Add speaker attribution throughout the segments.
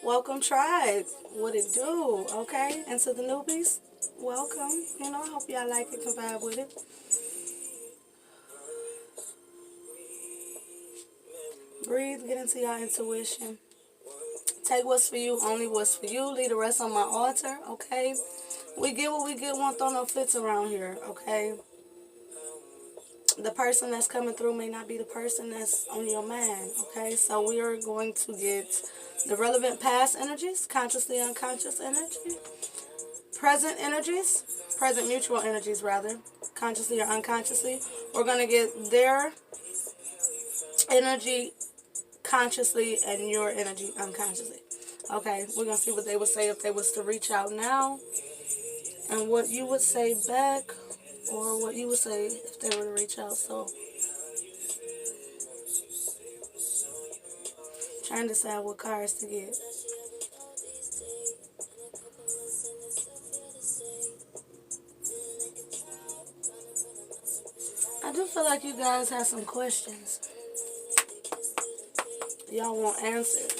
Speaker 1: Welcome, tribe. What it do? Okay, and to the newbies, welcome. I hope y'all like it, can vibe with it. Breathe, get into your intuition. Take what's for you, only what's for you. Leave the rest on my altar, okay? We get what we get, won't throw no fits around here, okay? The person that's coming through may not be the person that's on your mind, okay? So we are going to get the relevant past energies, consciously unconscious energy, present energies, present mutual energies rather, consciously or unconsciously. We're going to get their energy consciously and your energy unconsciously. Okay, we're going to see what they would say if they was to reach out now, and what you would say back, or what you would say if they were to reach out. So, trying to decide what cards to get. I do feel like you guys have some questions y'all want answered.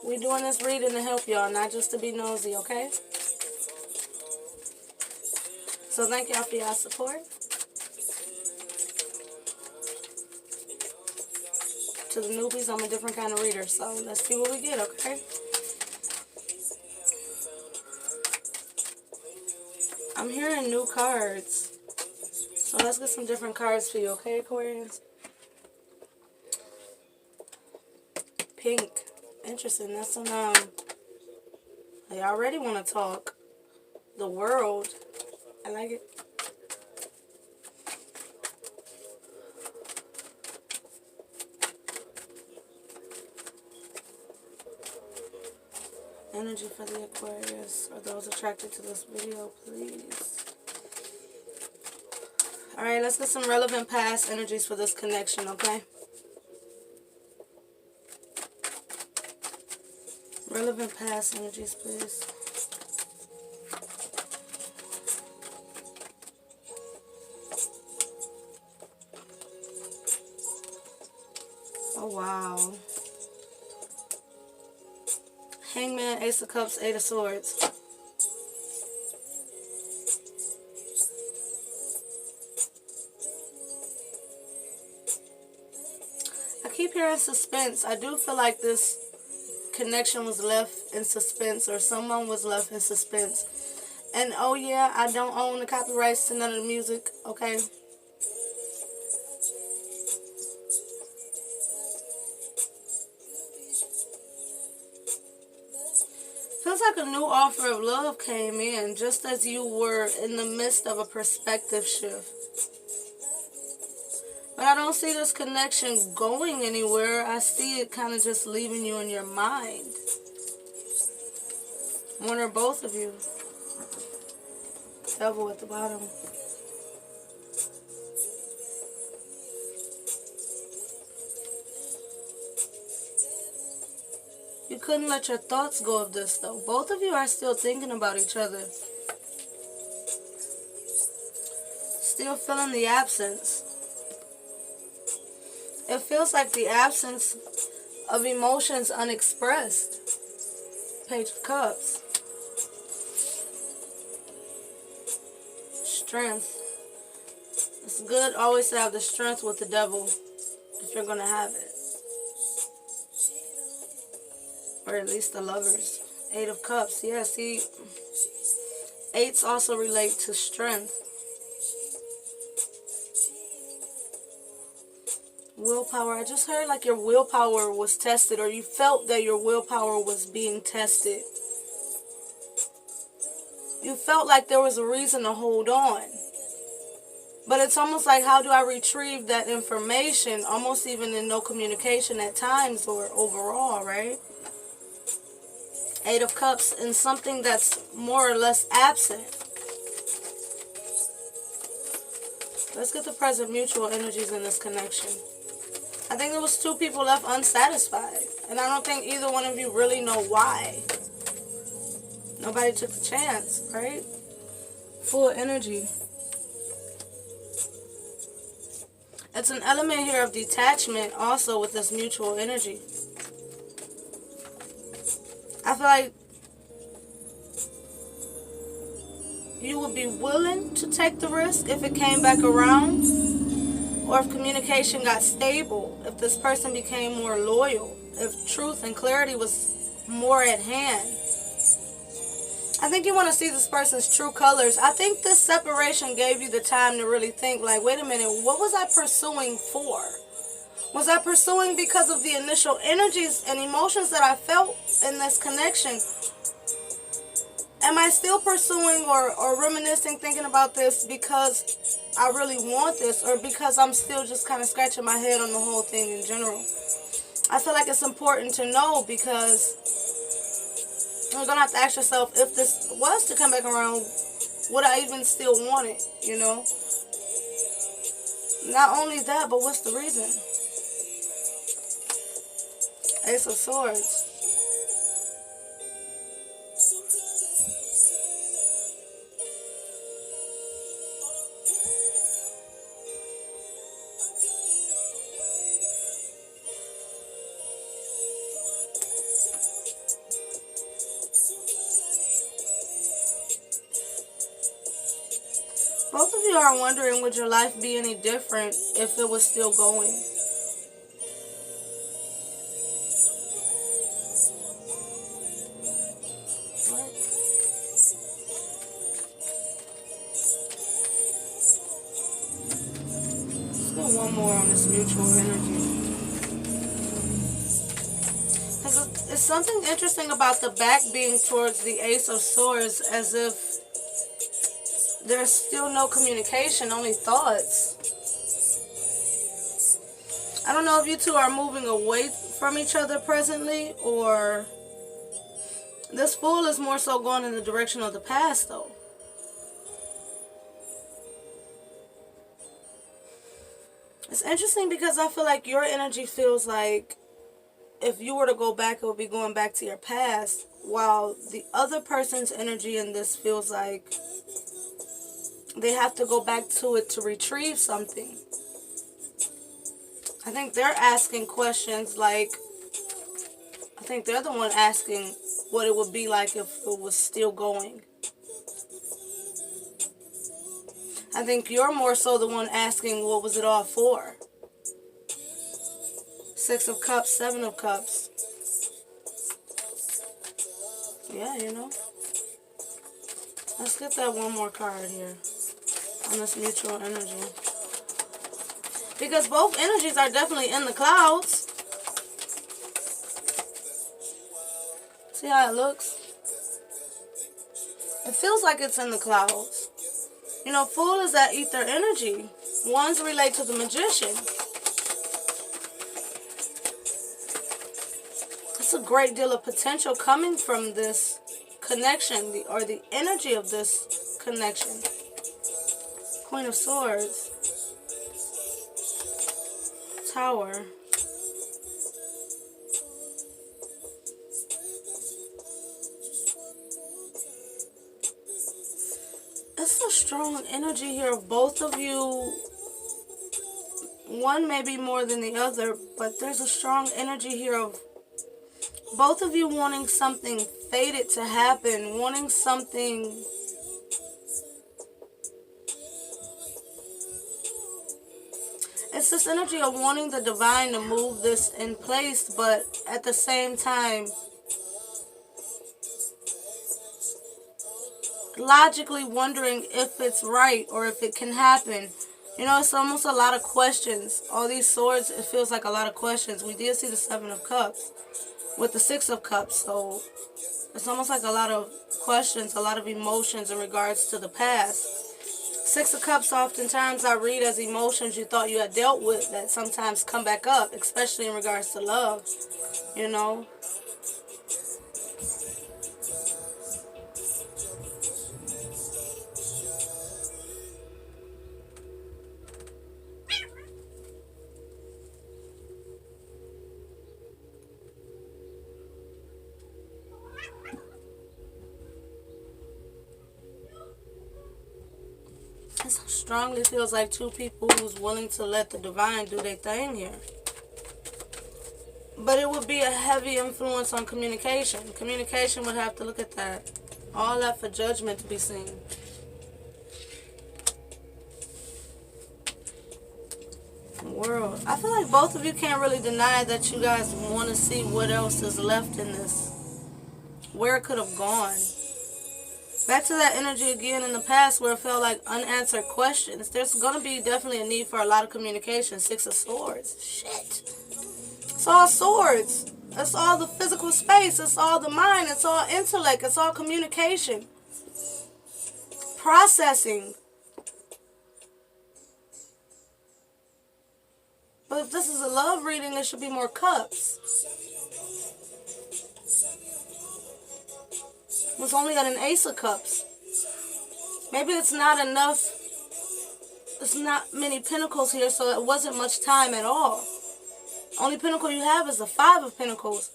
Speaker 1: We're doing this reading to help y'all, not just to be nosy, okay? So thank y'all for y'all support. To the newbies, I'm a different kind of reader, so let's see what we get, okay? I'm hearing new cards, so let's get some different cards for you, okay, Aquarius? Pink. Interesting. That's an, I already want to talk. The world. I like it. Energy for the Aquarius, or those attracted to this video, please. Alright, let's get some relevant past energies for this connection, okay? Relevant past energies, please. Oh, wow. Hangman, Ace of Cups, Eight of Swords. I keep hearing suspense. I do feel like this connection was left in suspense, or someone was left in suspense. And oh yeah, I don't own the copyrights to none of the music, okay? Feels like a new offer of love came in just as you were in the midst of a perspective shift. But I don't see this connection going anywhere. I see it kind of just leaving you in your mind. One or both of you. Devil at the bottom. You couldn't let your thoughts go of this though. Both of you are still thinking about each other. Still feeling the absence. It feels like the absence of emotions unexpressed. Page of Cups. Strength. It's good always to have the strength with the devil if you're going to have it. Or at least the lovers. Eight of Cups. Yeah, see, eights also relate to strength. Willpower. I just heard like your willpower was tested, or you felt that your willpower was being tested. You felt like there was a reason to hold on. But it's almost like, how do I retrieve that information? Almost even in no communication at times, or overall, right? Eight of Cups in something that's more or less absent. Let's get the present mutual energies in this connection. I think there was two people left unsatisfied. And I don't think either one of you really know why. Nobody took the chance, right? Full energy. It's an element here of detachment also with this mutual energy. I feel like you would be willing to take the risk if it came back around, or if communication got stable, if this person became more loyal, if truth and clarity was more at hand. I think you want to see this person's true colors. I think this separation gave you the time to really think, like, wait a minute, what was I pursuing for? Was I pursuing because of the initial energies and emotions that I felt in this connection? Am I still pursuing or reminiscing, thinking about this because I really want this, or because I'm still just kind of scratching my head on the whole thing in general? I feel like it's important to know, because you're going to have to ask yourself, if this was to come back around, would I even still want it, you know? Not only that, but what's the reason? Ace of Swords. Both of you are wondering, would your life be any different if it was still going? What? Let's get one more on this mutual energy. Because it's something interesting about the back being towards the Ace of Swords, as if there's still no communication, only thoughts. I don't know if you two are moving away from each other presently, or this Fool is more so going in the direction of the past, though. It's interesting because I feel like your energy feels like if you were to go back, it would be going back to your past, while the other person's energy in this feels like they have to go back to it to retrieve something. I think they're asking questions like, I think they're the one asking what it would be like if it was still going. I think you're more so the one asking, what was it all for? Six of Cups, Seven of Cups. Yeah, you know. Let's get that one more card here on this mutual energy. Because both energies are definitely in the clouds. See how it looks? It feels like it's in the clouds. You know, Fool is that ether energy. Ones relate to the Magician. It's a great deal of potential coming from this connection, or the energy of this connection. Queen of Swords. Tower. It's a strong energy here of both of you. One may be more than the other, but there's a strong energy here of both of you wanting something fated to happen, wanting something it's this energy of wanting the divine to move this in place, but at the same time logically wondering if it's right or if it can happen. You know, it's almost a lot of questions. All these swords, it feels like a lot of questions. We did see the Seven of Cups with the Six of Cups, so it's almost like a lot of questions, a lot of emotions in regards to the past. Six of Cups, oftentimes I read as emotions you thought you had dealt with that sometimes come back up, especially in regards to love, you know. It's a strongly feels like two people who's willing to let the divine do their thing here. But it would be a heavy influence on communication. Communication would have to look at that. All that for judgment to be seen. World. I feel like both of you can't really deny that you guys want to see what else is left in this. Where it could have gone. Back to that energy again in the past where it felt like unanswered questions. There's going to be definitely a need for a lot of communication. 6 of Swords. Shit. It's all swords. It's all the physical space. It's all the mind. It's all intellect. It's all communication. Processing. But if this is a love reading, it should be more cups. It's only got an Ace of Cups. Maybe it's not enough. There's not many pentacles here, so it wasn't much time at all. Only pentacle you have is the 5 of Pentacles.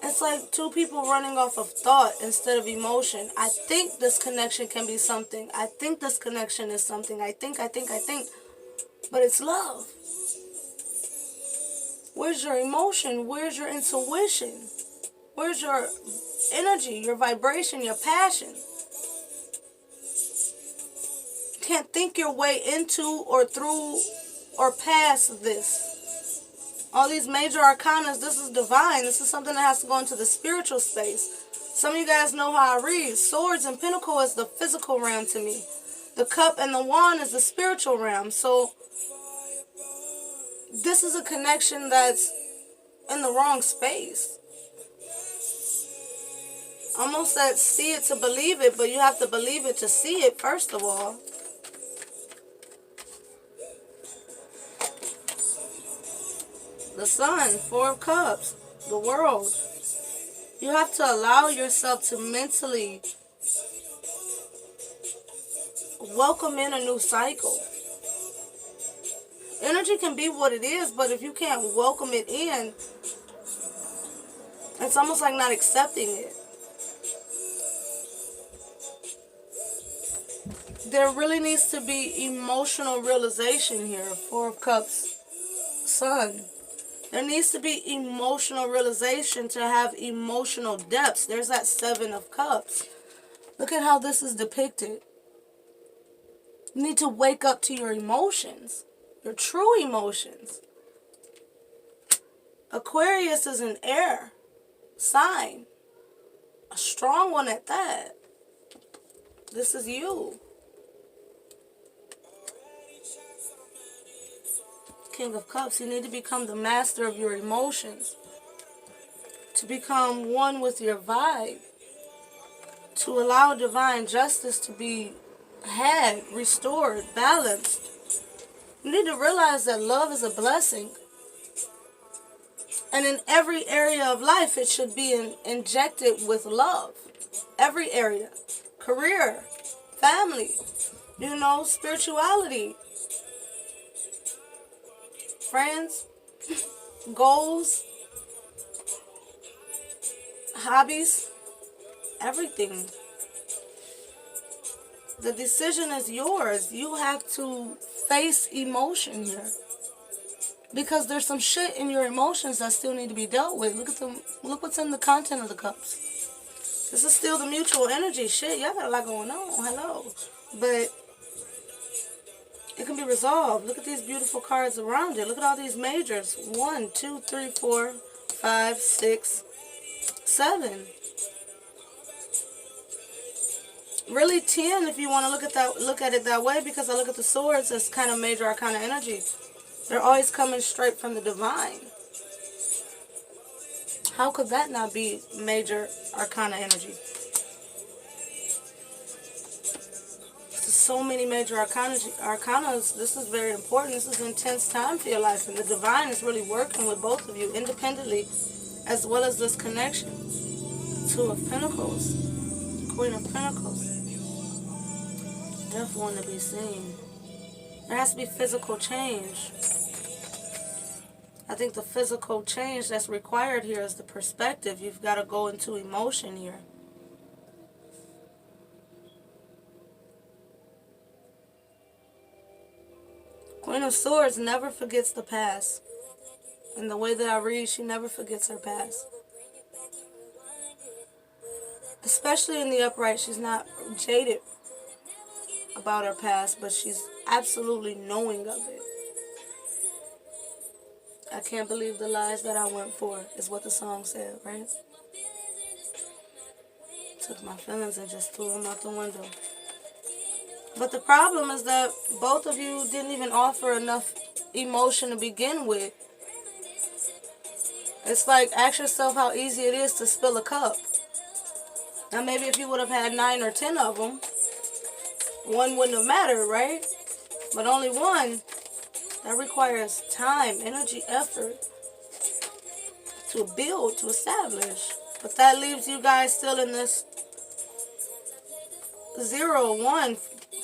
Speaker 1: It's like two people running off of thought instead of emotion. I think this connection can be something. I think this connection is something. I think. But it's love. Where's your emotion? Where's your intuition? Where's your energy, your vibration, your passion? You can't think your way into or through or past this. All these major arcanas, this is divine. This is something that has to go into the spiritual space. Some of you guys know how I read. Swords and Pentacle is the physical realm to me. The cup and the wand is the spiritual realm. So this is a connection that's in the wrong space. Almost that see it to believe it, but you have to believe it to see it first of all. The Sun, 4 of Cups, the world. You have to allow yourself to mentally welcome in a new cycle. Energy can be what it is, but if you can't welcome it in, it's almost like not accepting it. There really needs to be emotional realization here. 4 of Cups, Sun. There needs to be emotional realization to have emotional depths. There's that 7 of Cups. Look at how this is depicted. You need to wake up to your emotions. Your true emotions. Aquarius is an air sign. A strong one at that. This is you. King of Cups, you need to become the master of your emotions. To become one with your vibe. To allow divine justice to be had, restored, balanced. You need to realize that love is a blessing. And in every area of life, it should be injected with love. Every area. Career, family, spirituality. Friends, goals, hobbies, everything. The decision is yours. You have to face emotion here. Because there's some shit in your emotions that still need to be dealt with. Look what's in the content of the cups. This is still the mutual energy. Shit, y'all got a lot going on. Hello. But it can be resolved. Look at these beautiful cards around it. Look at all these majors. 1, 2, 3, 4, 5, 6, 7. Really 10 if you want to look at it that way, because I look at the swords as kind of major arcana energy. They're always coming straight from the divine. How could that not be major arcana energy? So many major arcanas. This is very important. This is an intense time for your life, and the divine is really working with both of you independently, as well as this connection. 2 of Pentacles, Queen of Pentacles. Definitely want to be seen. There has to be physical change. I think the physical change that's required here is the perspective. You've got to go into emotion here. Queen of Swords never forgets the past. And the way that I read, she never forgets her past. Especially in the upright, she's not jaded about her past, but she's absolutely knowing of it. I can't believe the lies that I went for, is what the song said, right? Took my feelings and just threw them out the window. But the problem is that both of you didn't even offer enough emotion to begin with. It's like, ask yourself how easy it is to spill a cup. Now maybe if you would have had 9 or 10 of them, one wouldn't have mattered, right? But only one, that requires time, energy, effort to build, to establish. But that leaves you guys still in this 0, 1,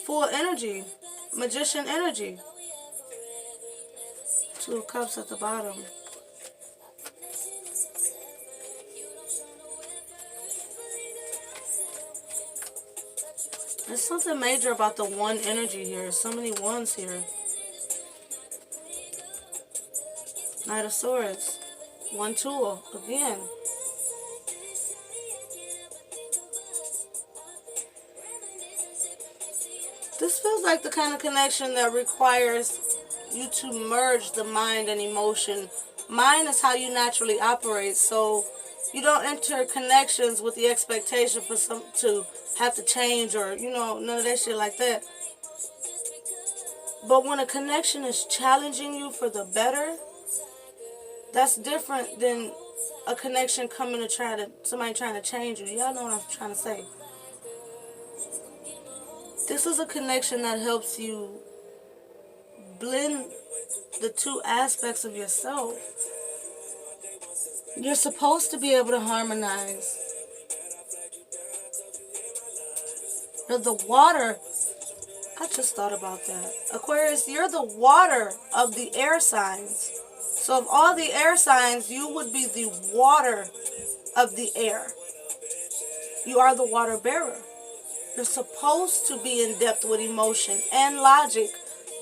Speaker 1: full energy, magician energy. 2 of Cups at the bottom. There's something major about the 1 energy here. So many 1s here. Knight of Swords. 1 tool. Again. This feels like the kind of connection that requires you to merge the mind and emotion. Mind is how you naturally operate, so you don't enter connections with the expectation for some to have to change or, none of that shit like that. But when a connection is challenging you for the better, that's different than a connection coming to somebody trying to change you. Y'all know what I'm trying to say. This is a connection that helps you blend the 2 aspects of yourself. You're supposed to be able to harmonize. You're the water. I just thought about that. Aquarius, you're the water of the air signs. So of all the air signs, you would be the water of the air. You are the water bearer. You're supposed to be in depth with emotion and logic.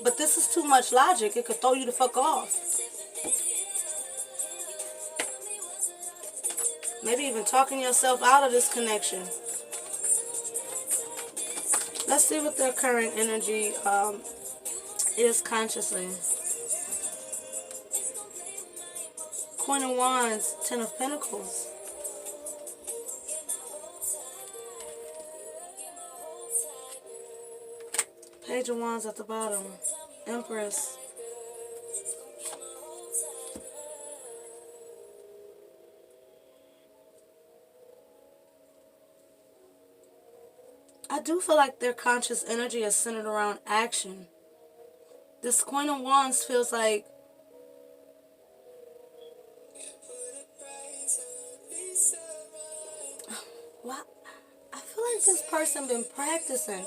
Speaker 1: But this is too much logic. It could throw you the fuck off. Maybe even talking yourself out of this connection. Let's see what their current energy is consciously. Queen of Wands, 10 of Pentacles. Page of Wands at the bottom. Empress. I do feel like their conscious energy is centered around action. This Queen of Wands feels like what? I feel like this person been practicing.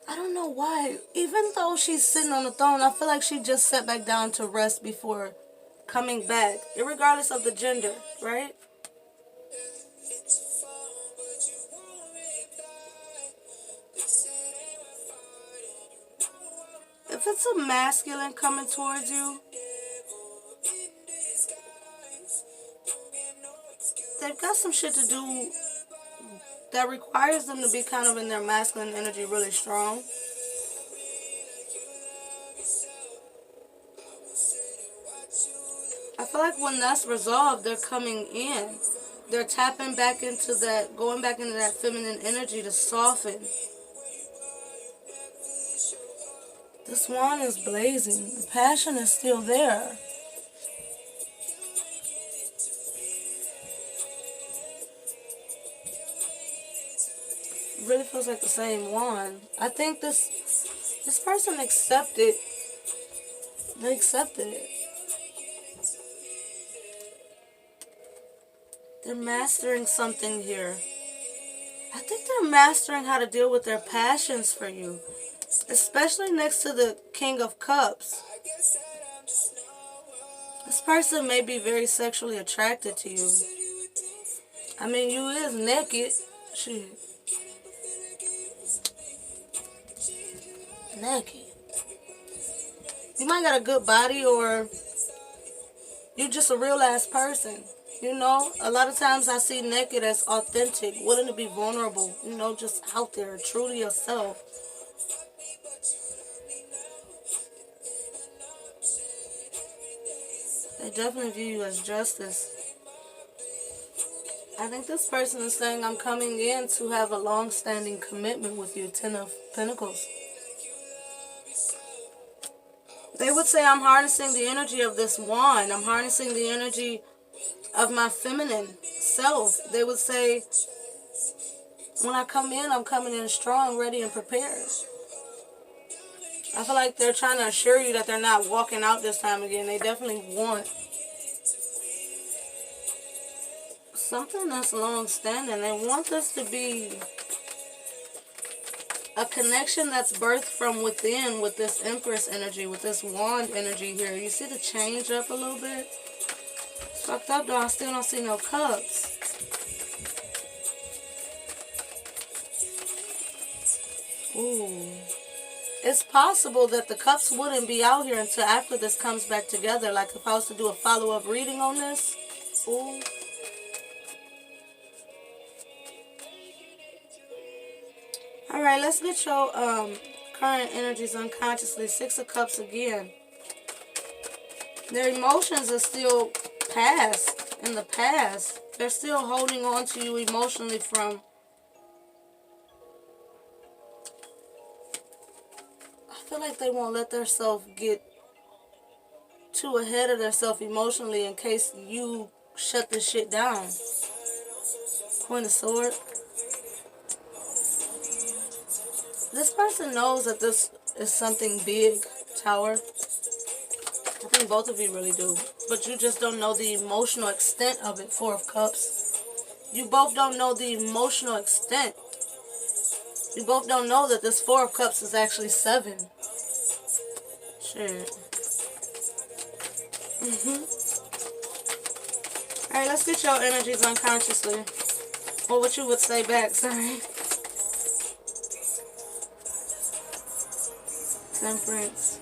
Speaker 1: I don't know why. Even though she's sitting on the throne, I feel like she just sat back down to rest before coming back, irregardless of the gender, right? If it's a masculine coming towards you, they've got some shit to do that requires them to be kind of in their masculine energy really strong. I feel like when that's resolved, they're coming in. They're tapping back into that, going back into that feminine energy to soften. This wand is blazing. The passion is still there. It really feels like the same wand. I think this person accepted. They accepted it. They're mastering something here. I think they're mastering how to deal with their passions for you. Especially next to the King of Cups. This person may be very sexually attracted to you. I mean, you is naked. Shit. Naked. You might got a good body, or you just a real ass person. You know, a lot of times I see naked as authentic, willing to be vulnerable, you know, just out there, true to yourself. They definitely view you as justice. I think this person is saying, I'm coming in to have a long-standing commitment with you, Ten of Pentacles. They would say, I'm harnessing the energy of this wand. I'm harnessing the energy of my feminine self. They would say, when I come in, I'm coming in strong, ready, and prepared. I feel like they're trying to assure you that they're not walking out this time again. They definitely want something that's long-standing. They want this to be a connection that's birthed from within with this Empress energy, with this wand energy here. You see the change up a little bit? It's fucked up though. I still don't see no cups. Ooh. It's possible that the cups wouldn't be out here until after this comes back together. Like if I was to do a follow-up reading on this. Ooh. Alright, let's get your current energies unconsciously. Six of Cups again. Their emotions are still past, in the past. They're still holding on to you emotionally from... I feel like they won't let themselves get too ahead of themselves emotionally in case you shut this shit down. Queen of Swords. This person knows that this is something big, Tower. I think both of you really do. But you just don't know the emotional extent of it, Four of Cups. You both don't know the emotional extent. You both don't know that this Four of Cups is actually 7. Shit. Alright, let's get your energies unconsciously. Or what you would say back, sorry. Temperance.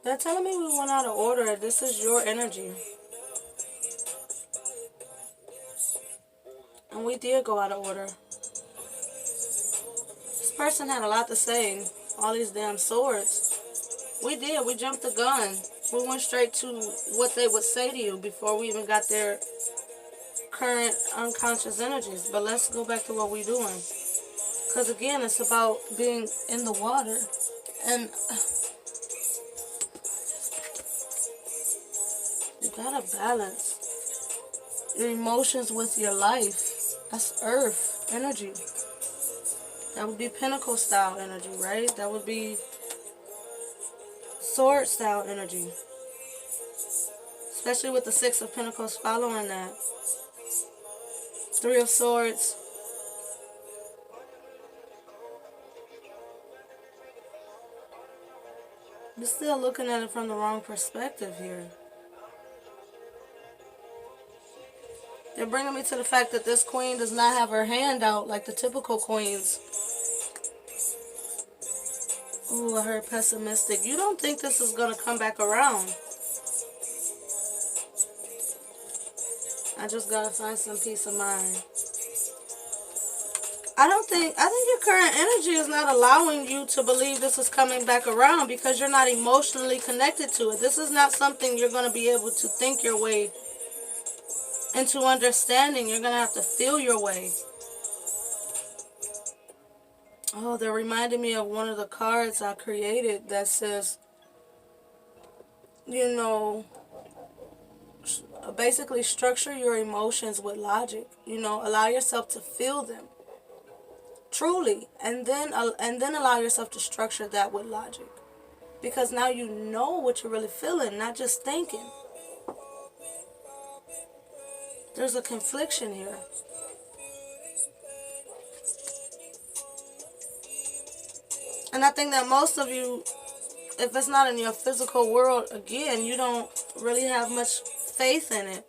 Speaker 1: They're telling me we went out of order. This is your energy. And we did go out of order. This person had a lot to say. All these damn swords. We did. We jumped the gun. We went straight to what they would say to you before we even got their current unconscious energies. But let's go back to what we're doing. Because again, it's about being in the water. And... you gotta balance your emotions with your life. That's earth energy. That would be Pentacle style energy, right? That would be Sword style energy. Especially with the Six of Pentacles following that. Three of Swords. You're still looking at it from the wrong perspective here. They're bringing me to the fact that this queen does not have her hand out like the typical queens. Ooh, I heard pessimistic. You don't think this is going to come back around. I just got to find some peace of mind. I think your current energy is not allowing you to believe this is coming back around because you're not emotionally connected to it. This is not something you're going to be able to think your way into understanding. You're going to have to feel your way. Oh, they're reminding me of one of the cards I created that says, you know, basically structure your emotions with logic. You know, allow yourself to feel them truly, and then allow yourself to structure that with logic, because now you know what you're really feeling, not just thinking. There's a confliction here. And I think that most of you, if it's not in your physical world, again, you don't really have much faith in it.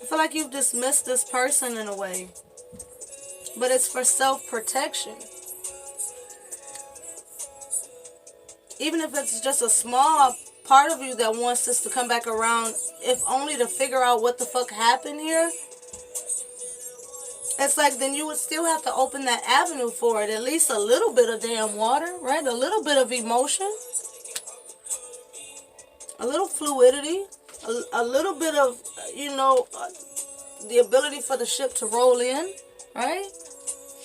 Speaker 1: I feel like you've dismissed this person in a way. But it's for self-protection. Even if it's just a small part of you that wants this to come back around, if only to figure out what the fuck happened here, it's like then you would still have to open that avenue for it. At least a little bit of damn water, right? A little bit of emotion. A little fluidity. A little bit of, the ability for the ship to roll in, right?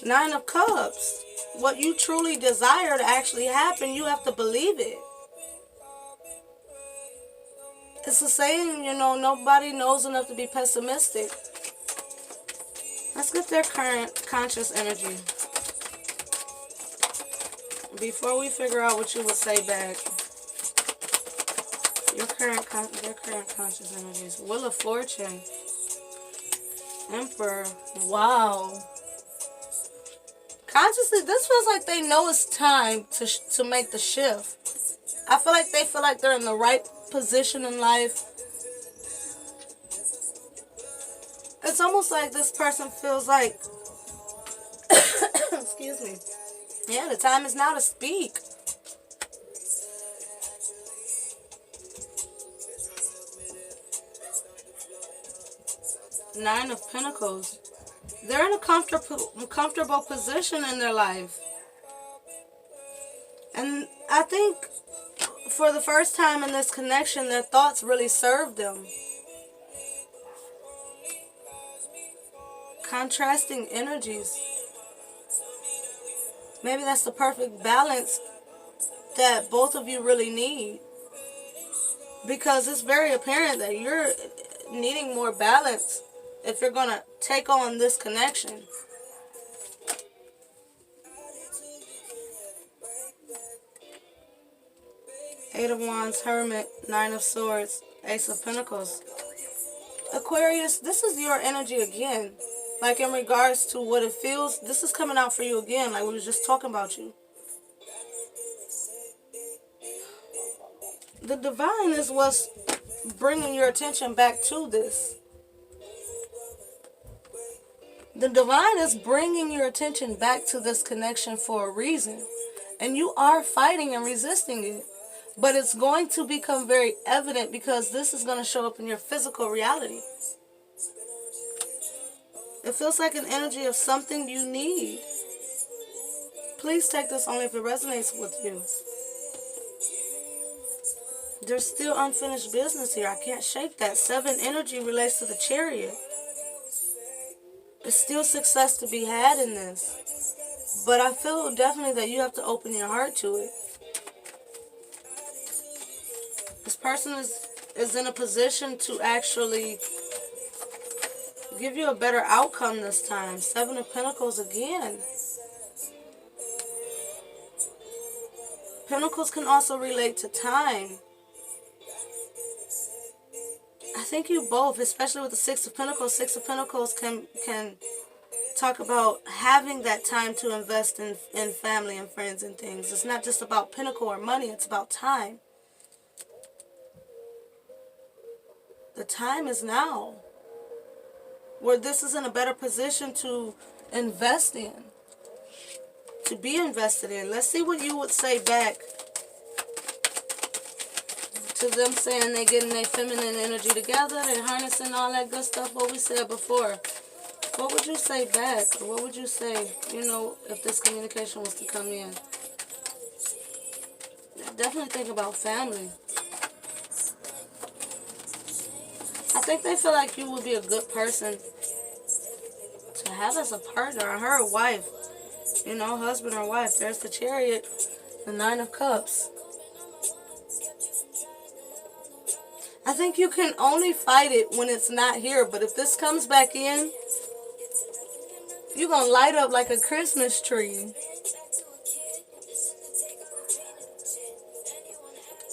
Speaker 1: 9 of Cups. What you truly desire to actually happen, you have to believe it. It's a saying, nobody knows enough to be pessimistic. Let's get their current conscious energy before we figure out what you would say back. Their current conscious energies. Wheel of Fortune. Emperor. Wow. Consciously, this feels like they know it's time to make the shift. I feel like they feel like they're in the right position in life. It's almost like this person feels like, excuse me, yeah, the time is now to speak. Nine of Pentacles. They're in a comfortable position in their life. And I think for the first time in this connection, their thoughts really served them. Contrasting energies. Maybe that's the perfect balance that both of you really need. Because it's very apparent that you're needing more balance if you're going to take on this connection. Eight of Wands, Hermit, Nine of Swords, Ace of Pentacles. Aquarius, this is your energy again. Like in regards to what it feels, this is coming out for you again, like we were just talking about you. The divine is what's bringing your attention back to this. The divine is bringing your attention back to this connection for a reason. And you are fighting and resisting it. But it's going to become very evident because this is going to show up in your physical reality. It feels like an energy of something you need. Please take this only if it resonates with you. There's still unfinished business here. I can't shake that. 7 energy relates to the Chariot. There's still success to be had in this. But I feel definitely that you have to open your heart to it. This person is in a position to actually give you a better outcome this time. 7 of Pentacles again. Pentacles can also relate to time. I think you both, especially with the 6 of Pentacles, 6 of Pentacles can talk about having that time to invest in family and friends and things. It's not just about pinnacle or money, it's about time. The time is now, where this is in a better position to invest in, to be invested in. Let's see what you would say back to them saying they're getting their feminine energy together, they're harnessing all that good stuff, what we said before. What would you say back? Or what would you say, if this communication was to come in? Definitely think about family. I think they feel like you would be a good person to have as a partner, or her wife. Husband or wife. There's the Chariot, the 9 of Cups. I think you can only fight it when it's not here. But if this comes back in, you're going to light up like a Christmas tree.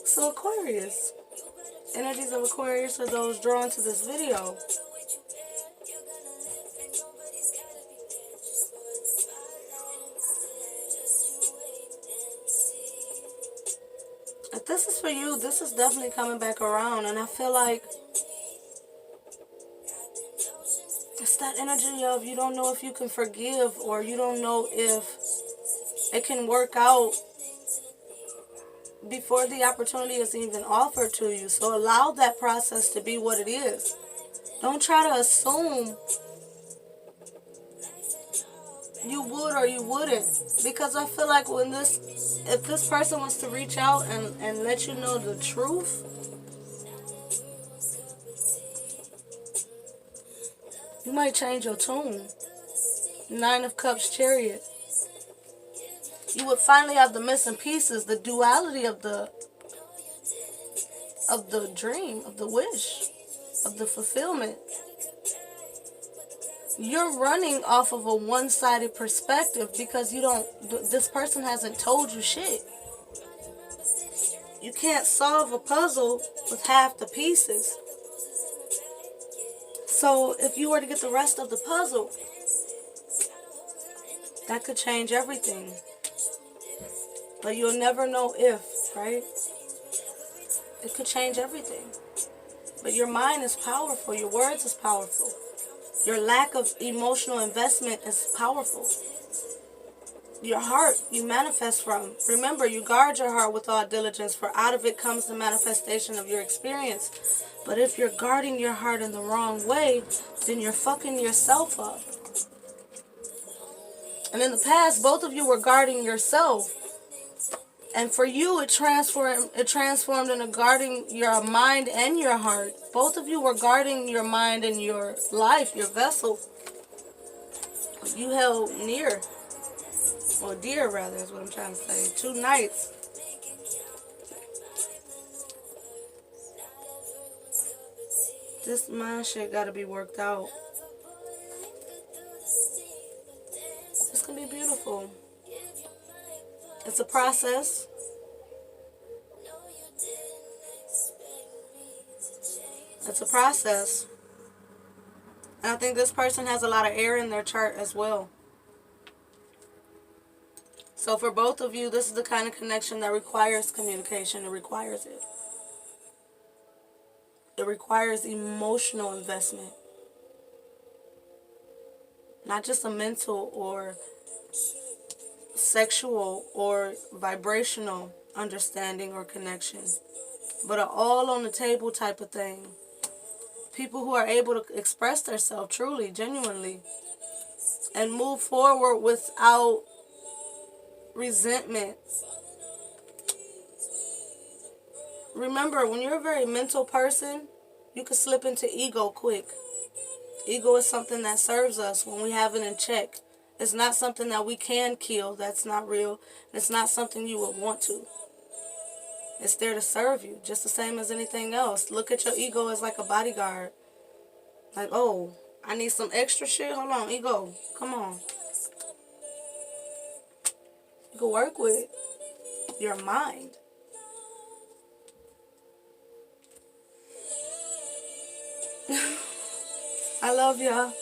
Speaker 1: So Aquarius. Energies of Aquarius are those drawn to this video. If this is for you, this is definitely coming back around. And I feel like it's that energy of you don't know if you can forgive, or you don't know if it can work out before the opportunity is even offered to you. So allow that process to be what it is. Don't try to assume you would or you wouldn't. Because I feel like if this person wants to reach out and let you know the truth, you might change your tune. 9 of Cups, Chariot. You would finally have the missing pieces, the duality of the dream, of the wish, of the fulfillment. You're running off of a one-sided perspective because this person hasn't told you shit. You can't solve a puzzle with half the pieces. So if you were to get the rest of the puzzle, that could change everything. But you'll never know if, right? It could change everything. But your mind is powerful. Your words is powerful. Your lack of emotional investment is powerful. Your heart, you manifest from. Remember, you guard your heart with all diligence, for out of it comes the manifestation of your experience. But if you're guarding your heart in the wrong way, then you're fucking yourself up. And in the past, both of you were guarding yourself. And for you, it transformed into guarding your mind and your heart. Both of you were guarding your mind and your life, your vessel. You held near, or dear rather, is what I'm trying to say. 2 knights. This mind shit gotta be worked out. It's gonna be beautiful. It's a process. It's a process. And I think this person has a lot of air in their chart as well. So for both of you, this is the kind of connection that requires communication. It requires it. It requires emotional investment. Not just a mental or sexual or vibrational understanding or connection, but an all on the table type of thing. People who are able to express themselves truly, genuinely, and move forward without resentment. Remember, when you're a very mental person, you can slip into ego quick. Ego is something that serves us when we have it in check. It's not something that we can kill. That's not real. It's not something you would want to. It's there to serve you, just the same as anything else. Look at your ego as like a bodyguard. Like, oh, I need some extra shit. Hold on, ego. Come on. You can work with your mind. I love y'all.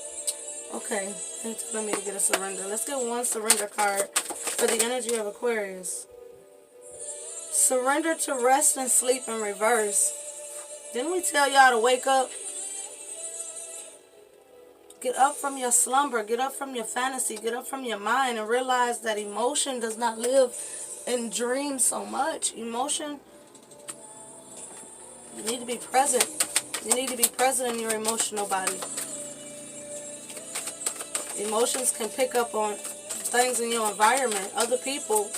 Speaker 1: Okay, they're telling me to get a surrender. Let's get one surrender card for the energy of Aquarius. Surrender to rest and sleep in reverse. Didn't we tell y'all to wake up? Get up from your slumber. Get up from your fantasy. Get up from your mind and realize that emotion does not live in dreams so much. Emotion, you need to be present. You need to be present in your emotional body. Emotions can pick up on things in your environment, other people,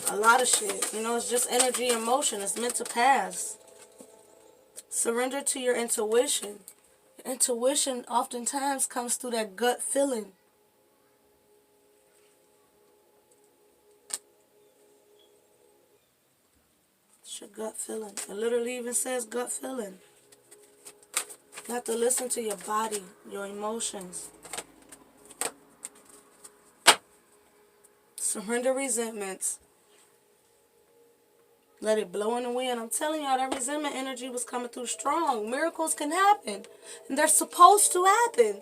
Speaker 1: a lot of shit. You know, it's just energy and motion. It's meant to pass. Surrender to your intuition. Your intuition oftentimes comes through that gut feeling. It's your gut feeling. It literally even says gut feeling. You have to listen to your body, your emotions. Surrender resentments. Let it blow in the wind. I'm telling y'all, that resentment energy was coming through strong. Miracles can happen. And they're supposed to happen.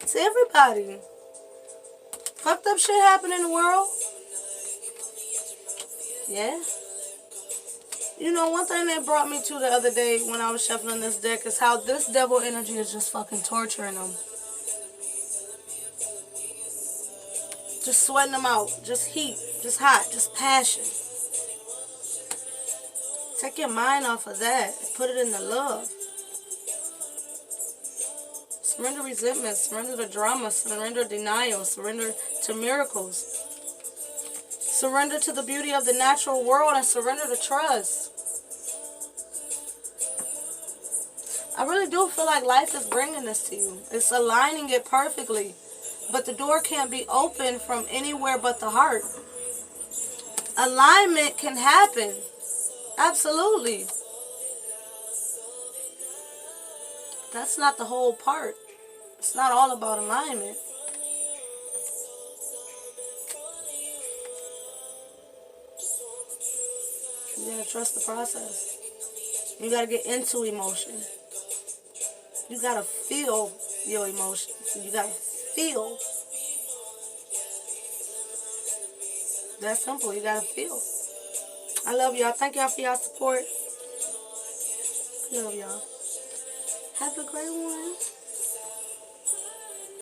Speaker 1: To everybody. Fucked up shit happen in the world. Yeah. You know, one thing that brought me to the other day when I was shuffling this deck is how this devil energy is just fucking torturing them. Just sweating them out. Just heat. Just hot. Just passion. Take your mind off of that. Put it into love. Surrender resentment. Surrender to drama. Surrender denial. Surrender to miracles. Surrender to the beauty of the natural world and surrender to trust. I really do feel like life is bringing this to you. It's aligning it perfectly. But the door can't be opened from anywhere but the heart. Alignment can happen. Absolutely. That's not the whole part. It's not all about alignment. You gotta trust the process. You gotta get into emotion. You gotta feel your emotions. You gotta feel. That's simple. You gotta feel. I love y'all. Thank y'all for y'all support. I love y'all. Have a great one.